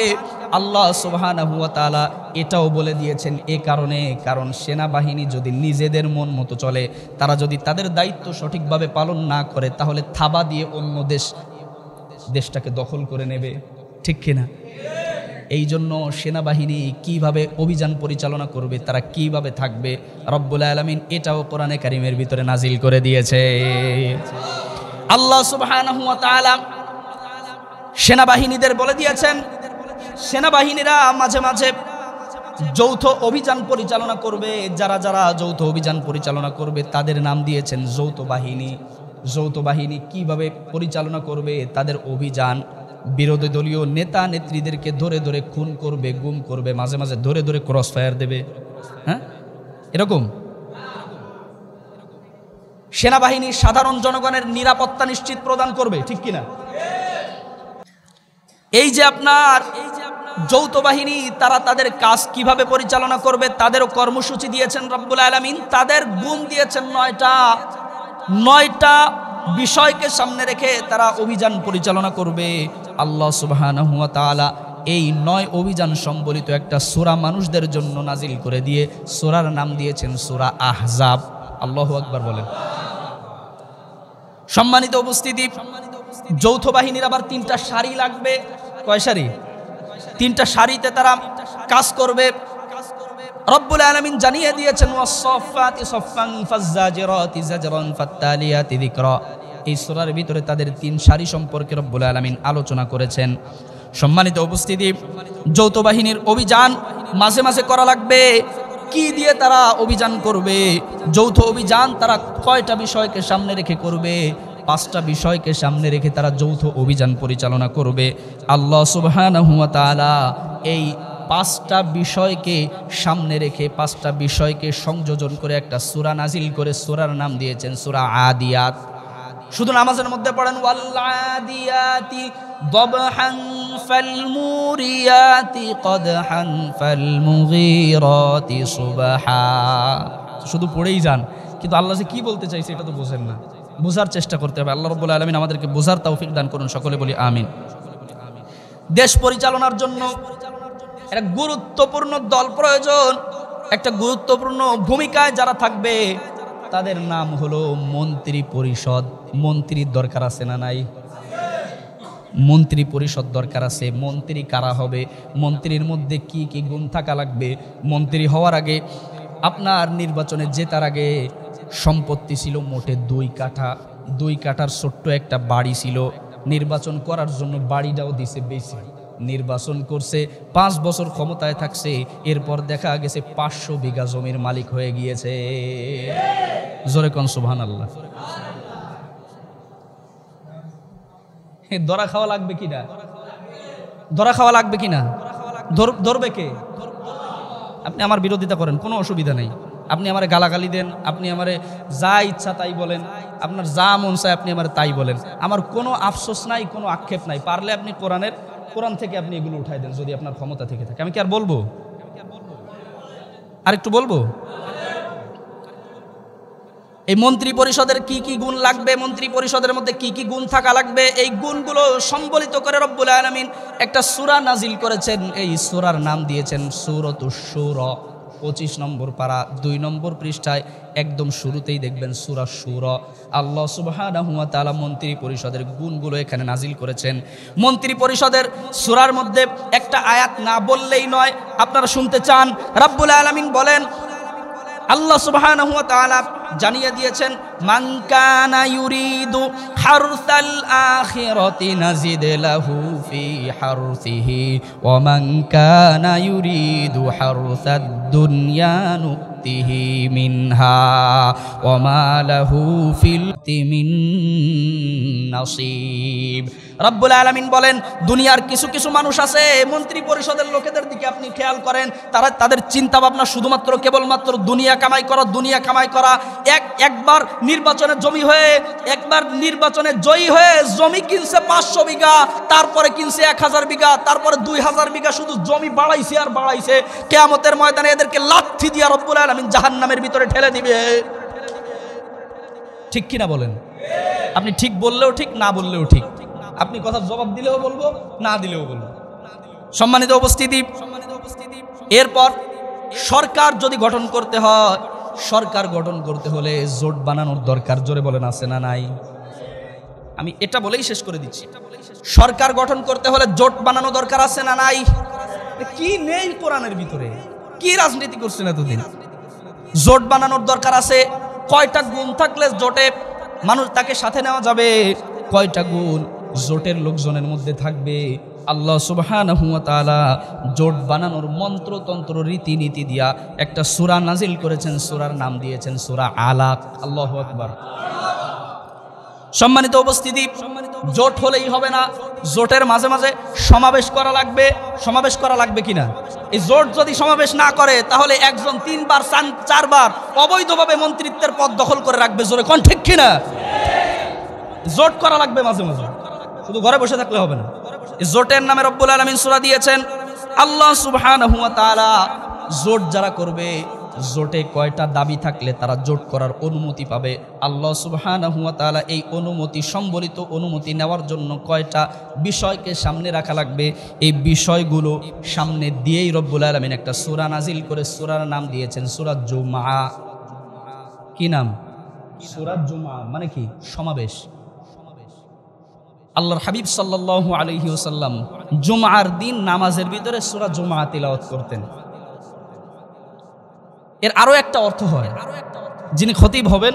আল্লাহ সুবহানাহু ওয়া তাআলা এটাও বলে দিয়েছেন। কারণ সেনাবাহিনী যদি নিজেদের মন মতো চলে, তারা যদি তাদের দায়িত্ব সঠিকভাবে পালন না করে, তাহলে থাবা দিয়ে অন্য দেশটাকে দখল করে নেবে, ঠিক কিনা? এই জন্য সেনাবাহিনী কিভাবে অভিযান পরিচালনা করবে, তারা কিভাবে থাকবে, রব্বুল আলামিন এটাও কোরআনে কারীমের ভিতরে নাজিল করে দিয়েছে। আল্লাহ সুবহানাহু ওয়া তাআলা সেনাবাহিনীদের বলে দিয়েছেন, সেনাবাহিনীরা মাঝে মাঝে যৌথ অভিযান পরিচালনা করবে। যারা যারা যৌথ অভিযান পরিচালনা করবে তাদের নাম দিয়েছেন যৌথ বাহিনী। যৌথ বাহিনী কিভাবে পরিচালনা করবে তাদের অভিযান, বিরোধী দলীয় নেতা নেত্রীদেরকে ধরে ধরে খুন করবে, গুম করবে, মাঝে মাঝে ধরে ধরে ক্রস ফায়ার দেবে। হ্যাঁ, এরকম সেনাবাহিনী সাধারণ জনগণের নিরাপত্তা নিশ্চিত প্রদান করবে, ঠিক কিনা? এই যে আপনার যৌথ বাহিনী, তারা তাদের কাজ কিভাবে পরিচালনা করবে তাদেরও কর্মসূচি দিয়েছেন রব্বুল আলামিন। তাদের গুণ দিয়েছেন 9টা বিষয়কে সামনে রেখে তারা অভিযান পরিচালনা করবে। আল্লাহ সুবহানাহু ওয়া তাআলা এই 9 অভিযান সম্বলিত একটা সূরা মানুষদের জন্য নাজিল করে দিয়ে সূরার নাম দিয়েছেন সূরা আহজাব। আল্লাহু আকবার বলেন। সম্মানিত উপস্থিতি, যৌথ বাহিনীর আবার 3টা সারি লাগবে। কয় সারি? 3টা সারিতে তারা কাজ করবে। রব্বুল আলামিন জানিয়ে দিয়েছেন ওয়াস-সাফফাতি সাফফান ফাজ-জাজিরাতি জাজরান ফাত-তালিয়াতি যিকরা। এই সূরার ভিতরে তাদের 3 সারি সম্পর্কে রব্বুল আলামিন আলোচনা করেছেন। সম্মানিত উপস্থিতি, যৌথ বাহিনীর অভিযান মাঝে মাঝে করা লাগবে। কি দিয়ে তারা অভিযান করবে? যৌথ অভিযান তারা কয়টা বিষয়কে সামনে রেখে করবে? 5টা বিষয়কে সামনে রেখে তারা যৌথ অভিযান পরিচালনা করবে। আল্লাহ সুবহানাহু ওয়া তাআলা এই 5টা বিষয়কে সামনে রেখে 5টা বিষয়কে সংযোজন করে একটা সূরা নাজিল করে সূরার নাম দিয়েছেন সূরা আদিয়াত। শুধু নামাজের মধ্যে পড়েন ওয়াল আদিয়াতি দবহান ফাল মুরিয়াতি কদহান ফাল মুগীরাতি সুবহা, শুধু পড়েই যান, কিন্তু আল্লাহ যে কি বলতে চাইছে এটা তো বোঝেন না। বোঝার চেষ্টা করতে হবে। আল্লাহ রাব্বুল আলামিন আমাদেরকে বোঝার তৌফিক দান করুন, সকলে বলি আমিন। দেশ পরিচালনার জন্য একটা গুরুত্বপূর্ণ দল প্রয়োজন, একটা গুরুত্বপূর্ণ ভূমিকায় যারা থাকবে তাদের নাম হলো মন্ত্রী পরিষদ। মন্ত্রীর দরকার আছে না নাই? মন্ত্রী পরিষদ দরকার আছে। মন্ত্রী কারা হবে? মন্ত্রীর মধ্যে কি কি গুণ থাকা লাগবে? মন্ত্রী হওয়ার আগে, আপনার নির্বাচনে জেতার আগে সম্পত্তি ছিল মোটে 2 কাঠা। 2 কাঠার ছোট্ট একটা বাড়ি ছিল। নির্বাচন করার জন্য বাড়িটাও দিছে বেশি। নির্বাচন করছে, 5 বছর ক্ষমতায় থাকছে, এরপর দেখা গেছে 500 বিঘা জমির মালিক হয়ে গিয়েছে। জোরে কোন সুবহানাল্লাহ। ধরা খাওয়া লাগবে কিনা? ধরা খাওয়া লাগবে কিনা? ধরবে কে? আপনি আমার বিরোধিতা করেন, কোনো অসুবিধা নেই। আপনি আমারে গালাগালি দেন, আপনি আমারে যা ইচ্ছা তাই বলেন, আপনার যা মন চায় আপনি আমারে তাই বলেন, আমার কোনো আফসোস নাই, কোনো আক্ষেপ নাই। পারলে আপনি কোরআন থেকে আপনি এগুলো উঠাই দেন যদি আপনার ক্ষমতা থেকে থাকে। আমি কি আর বলবো? আর একটু বলবো? এই মন্ত্রী পরিষদের কি কি গুণ লাগবে, মন্ত্রী পরিষদের মধ্যে কি কি গুণ থাকা লাগবে, এই গুণগুলো সম্বলিত করে রব্বুল আলামিন একটা সূরা নাজিল করেছেন। এই সূরার নাম দিয়েছেন সূরাতুশ শূরা। 25 নম্বর পারা 2 নম্বর পৃষ্ঠায় একদম শুরুতেই দেখবেন সূরা শূরা। আল্লাহ সুবহানাহু ওয়া তাআলা মন্ত্রী পরিষদের গুণগুলো এখানে নাজিল করেছেন। মন্ত্রী পরিষদের সূরার মধ্যে একটা আয়াত না বললেই নয়, আপনারা শুনতে চান। রব্বুল আলামিন বলেন আল্লাহ সুবহানাহু ওয়া তাআলা জানিয়ে দিয়েছেন, মান কানা ইউরিদু হারসাল আখিরাতি নাজিদ লাহু ফি হারসিহি ওয়া মান কানা ইউরিদু হারসাদ দুনিয়া নুতিহি মিনহা ওয়া মা লাহু ফিল মিন নাসিব। রব্বুল আলামিন বলেন, দুনিয়ার কিছু কিছু মানুষ আছে, মন্ত্রী পরিষদের লোকেদের দিকে আপনি খেয়াল করেন, তাদের চিন্তা ভাবনা শুধুমাত্র কেবলমাত্র দুনিয়া কামাই করা। একবার নির্বাচনে জয়ী হয়ে জমি কিনছে 500 বিঘা, তারপরে কিনছে 1000 বিঘা, তারপরে 2000 বিঘা, শুধু জমি বাড়াইছে আর বাড়াইছে। কিয়ামতের ময়দানে এদেরকে লাথি দিয়া রব্বুল আলামিন জাহান্নামের ভিতরে ঠেলে দিবে। ঠিক কিনা বলেন? আপনি ঠিক বললেও ঠিক, না বললেও ঠিক। আপনি কথা জবাব দিলেও বলবো, না দিলেও বলবো। সম্মানিত উপস্থিতি, এরপর সরকার যদি গঠন করতে হয়, সরকার গঠন করতে হলে জোট বানানোর দরকার। জোরে বলেন, আছে না নাই? আমি এটা বলেই শেষ করে দিচ্ছি। সরকার গঠন করতে হলে জোট বানানো দরকার, আছে না নাই? কি নেই কোরআনের ভিতরে? কি রাজনীতি করছেন এতদিন? জোট বানানোর দরকার আছে। কয়টা গুণ থাকলে জোটে মানুষ তাকে সাথে নেওয়া যাবে? কয়টা গুণ জোটের লোকজনের মধ্যে থাকবে? আল্লাহ সুবহানাহু ওয়া তাআলা জোট বানানোর মন্ত্রতন্ত্র রীতিনীতি দিয়া একটা সূরা নাজিল করেছেন। সূরার নাম দিয়েছেন সূরা আলাক। আল্লাহু আকবার। সম্মানিত উপস্থিতি, জোট হলেই হবে না, জোটের মাঝে মাঝে সমাবেশ করা লাগবে। সমাবেশ করা লাগবে কিনা? এই জোট যদি সমাবেশ না করে, তাহলে একজন 3 বার 4 বার অবৈধভাবে মন্ত্রিত্বের পদ দখল করে রাখবে। জোরে কোন ঠিক কিনা? জোট করা লাগবে মাঝে মাঝে, শুধু ঘরে বসে থাকলে হবে না। এই জোটের নামে রব্বুল আলামিন সূরা দিয়েছেন। আল্লাহ সুবহানাহু ওয়া তাআলা জোট যারা করবে, জোটে কয়টা দাবি থাকলে তারা জোট করার অনুমতি পাবে? আল্লাহ সুবহানাহু ওয়া তাআলা এই অনুমতি, সম্বলিত অনুমতি নেওয়ার জন্য কয়টা বিষয়কে সামনে রাখা লাগবে, এই বিষয়গুলো সামনে দিয়েই রব্বুল আলামিন একটা সূরা নাজিল করে সূরার নাম দিয়েছেন সূরা জুমআ। কি নাম? সূরা জুমআ মানে কি? সমাবেশ। আল্লাহর হাবিব সাল্লাল্লাহু আলাইহি ওয়াসাল্লাম জুমআর দিন নামাজের ভিতরে সূরা জুমআ তিলাওয়াত করতেন। এর আরো একটা অর্থ হয়, যিনি খতিব হবেন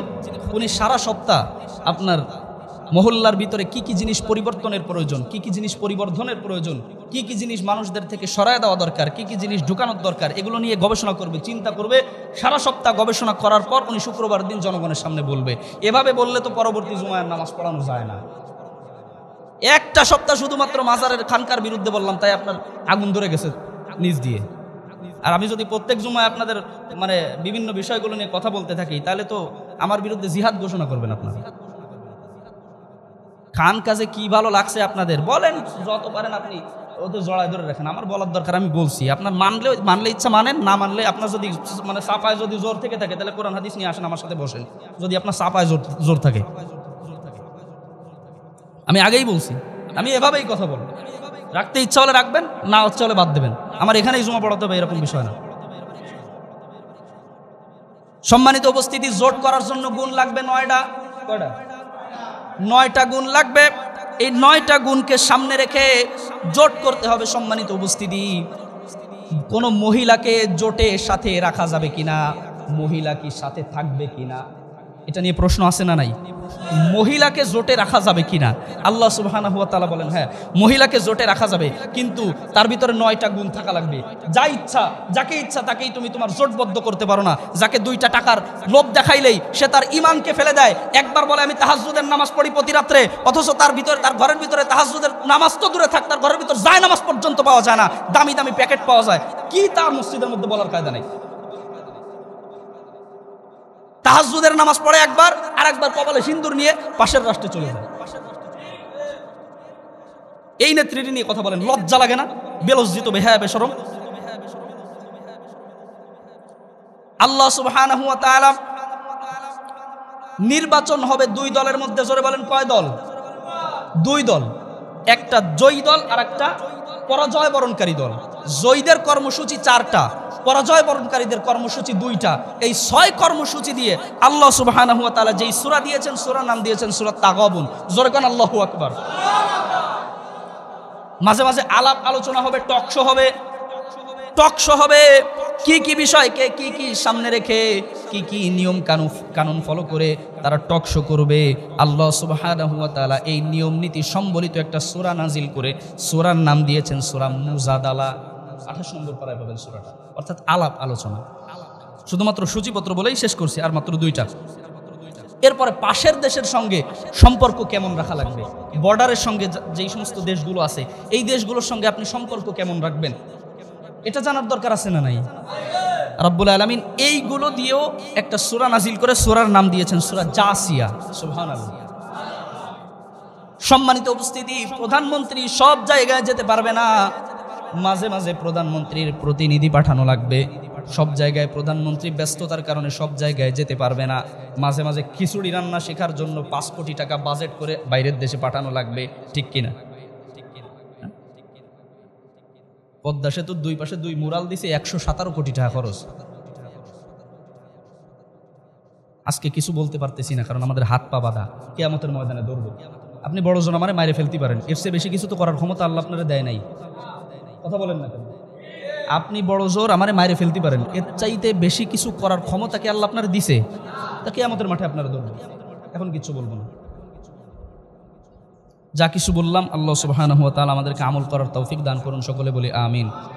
উনি সারা সপ্তাহ আপনার মহল্লার ভিতরে কি কি জিনিস পরিবর্তনের প্রয়োজন, কি কি জিনিস পরিবর্ধনের প্রয়োজন, কি কি জিনিস মানুষদের থেকে সরায় দেওয়া দরকার, কি কি জিনিস ঢুকানোর দরকার, এগুলো নিয়ে গবেষণা করবে, চিন্তা করবে। সারা সপ্তাহ গবেষণা করার পর উনি শুক্রবার দিন জনগণের সামনে বলবে। এভাবে বললে তো পরবর্তী জুমার নামাজ পড়ানো যায় না। একটা সপ্তাহ শুধুমাত্র মাজারের খানকার বিরুদ্ধে বললাম, তাই আপনার আগুন ধরে গেছে নিজ দিয়ে। আর আমি যদি প্রত্যেক জুমায় আপনাদের মানে বিভিন্ন বিষয়গুলো নিয়ে কথা বলতে থাকি, তাহলে তো আমার বিরুদ্ধে জিহাদ ঘোষণা করবেন আপনারা। খান কাজে কি ভালো লাগছে আপনাদের বলেন, যত পারেন আপনি ওদের জড়ায় ধরে রাখেন। আমার বলার দরকার, আমি বলছি। আপনার মানলে ইচ্ছা মানেন, না মানলে আপনার যদি মানে চাপায় যদি জোর থেকে থাকে, তাহলে কোরআন হাদিস নিয়ে আসেন, আমার সাথে বসেন। যদি আপনার চাপায় জোর থাকে, আমি আগেই বলছি, আমি এভাবেই কথা বলবো। রাখতে ইচ্ছা হলে রাখবেন, না ইচ্ছা হলে বাদ দেবেন। আমার এখানেই জমা পড়াতে হবে এরকম বিষয় না। সম্মানিত উপস্থিতি, জোট করার জন্য গুণ লাগবে 9টা। কয়টা? 9টা গুণ লাগবে। এই 9টা গুণকে সামনে রেখে জোট করতে হবে। সম্মানিত উপস্থিতি, কোন মহিলাকে জোটের সাথে রাখা যাবে কিনা, মহিলা কি সাথে থাকবে কিনা, এটা নিয়ে প্রশ্ন আছে না নাই? মহিলাকে জোটে রাখা যাবে কিনা? আল্লাহ সুবহানাহু ওয়া তাআলা বলেন, হ্যাঁ, মহিলাকে জোটে রাখা যাবে, কিন্তু তার ভিতরে 9টা গুণ থাকা লাগবে। যা ইচ্ছা, যাকে ইচ্ছা তাকেই তুমি তোমার জোটবদ্ধ করতে পারো না। যাকে 2টা টাকার লোভ দেখাইলেই সে তার ঈমানকে ফেলে দেয়। একবার বলে আমি তাহাজ্জুদের নামাজ পড়ি প্রতি রাত্রে, অথচ তার ঘরের ভিতরে তাহাজ্জুদের নামাজ তো দূরে থাক, তার ঘরের ভিতর যায় নামাজ পর্যন্ত পাওয়া যায় না, দামি দামি প্যাকেট পাওয়া যায়। কি তার মসজিদের মধ্যে বলার কায়দা নেই। তাহাজ্জুদের নামাজ পড়ে একবার, আর একবার কপালে সিন্দুর নিয়ে পাশের রাষ্ট্রে চলে যায়। এই নেত্রীটি নিয়ে কথা বলেন, লজ্জা লাগে না? বেলজ্জিত, বেহায়া, বেশরম। আল্লাহ সুবহানাহু ওয়া তাআলা নির্বাচন হবে 2 দলের মধ্যে। জোরে বলেন, কয় দল? 2 দল। একটা জয়ী দল আর একটা পরাজয় বরণকারী দল। জয়ীদের কর্মসূচি 4টা, পরাজয় বরণকারীদের কর্মসূচি 2টা। এই 6 কর্মসূচি দিয়ে আল্লাহ সুবহানাহু ওয়া তাআলা যেই সূরা দিয়েছেন, সূরার নাম দিয়েছেন সূরা তাগাবুন। জোরে কোন আল্লাহু আকবার। মাঝে মাঝে আলাপ আলোচনা হবে, টক শো হবে। কি কি বিষয়কে কি কি সামনে রেখে কি কি নিয়ম কানুন ফলো করে তারা টক শো করবে, আল্লাহ সুবহানাহু ওয়া তাআলা এই নিয়ম নীতি সম্বলিত একটা সূরা নাজিল করে সূরার নাম দিয়েছেন সূরা মুজাদালা। 28 নম্বর পারায় পাবেন সূরাটা, অর্থাৎ আলাপ আলোচনা। শুধুমাত্র সূচিপত্র বলেই শেষ করছি, আর মাত্র 2টা। এরপরে পাশের দেশের সঙ্গে সম্পর্ক কেমন রাখা লাগবে, বর্ডারের সঙ্গে যেই সমস্ত দেশগুলো আছে এই দেশগুলোর সঙ্গে আপনি সম্পর্ক কেমন রাখবেন, এটা জানার দরকার আছে না নাই? রব্বুল আলামিন এইগুলো দিয়েও একটা সূরা নাজিল করে সূরার নাম দিয়েছেন সূরা জাসিয়া। সুবহানাল্লাহ। সম্মানিত উপস্থিতি, প্রধানমন্ত্রী সব জায়গায় যেতে পারবে না, মাঝে মাঝে প্রধানমন্ত্রীর প্রতিনিধি পাঠানো লাগবে। সব জায়গায় প্রধানমন্ত্রী ব্যস্ততার কারণে সব জায়গায় যেতে পারবে না, মাঝে মাঝে খিচুড়ি রান্না শেখার জন্য 5 কোটি টাকা বাজেট করে বাইরের দেশে পাঠানো লাগবে, ঠিক কিনা? পদ্মা সেতুর 2 পাশে 2 মুরাল দিছে, 117 কোটি টাকা খরচ। আজকে কিছু বলতে পারতেছি না, কারণ আমাদের হাত পা বাঁধা, কিয়ামতের ময়দানে দৌড়বো। আপনি বড়জন আমারে মাইরে ফেলতে পারেন, এর চেয়ে বেশি কিছু তো করার ক্ষমতা আল্লাহ আপনারা দেয় নাই। কথা বলেন না কেন? আপনি বড় জোর আমারে মাইরে ফেলতে পারেন, এর চাইতে বেশি কিছু করার ক্ষমতা কি আল্লাহ আপনারা দিছে? তা কিয়ামতের মাঠে আপনারা দৌড়বেন। এখন কিছু বলবো না, যা কিছু বললাম আল্লাহ সুবহানাহু ওয়া তাআলা আমাদেরকে আমল করার তৌফিক দান করুন, সকলে বলি আমিন।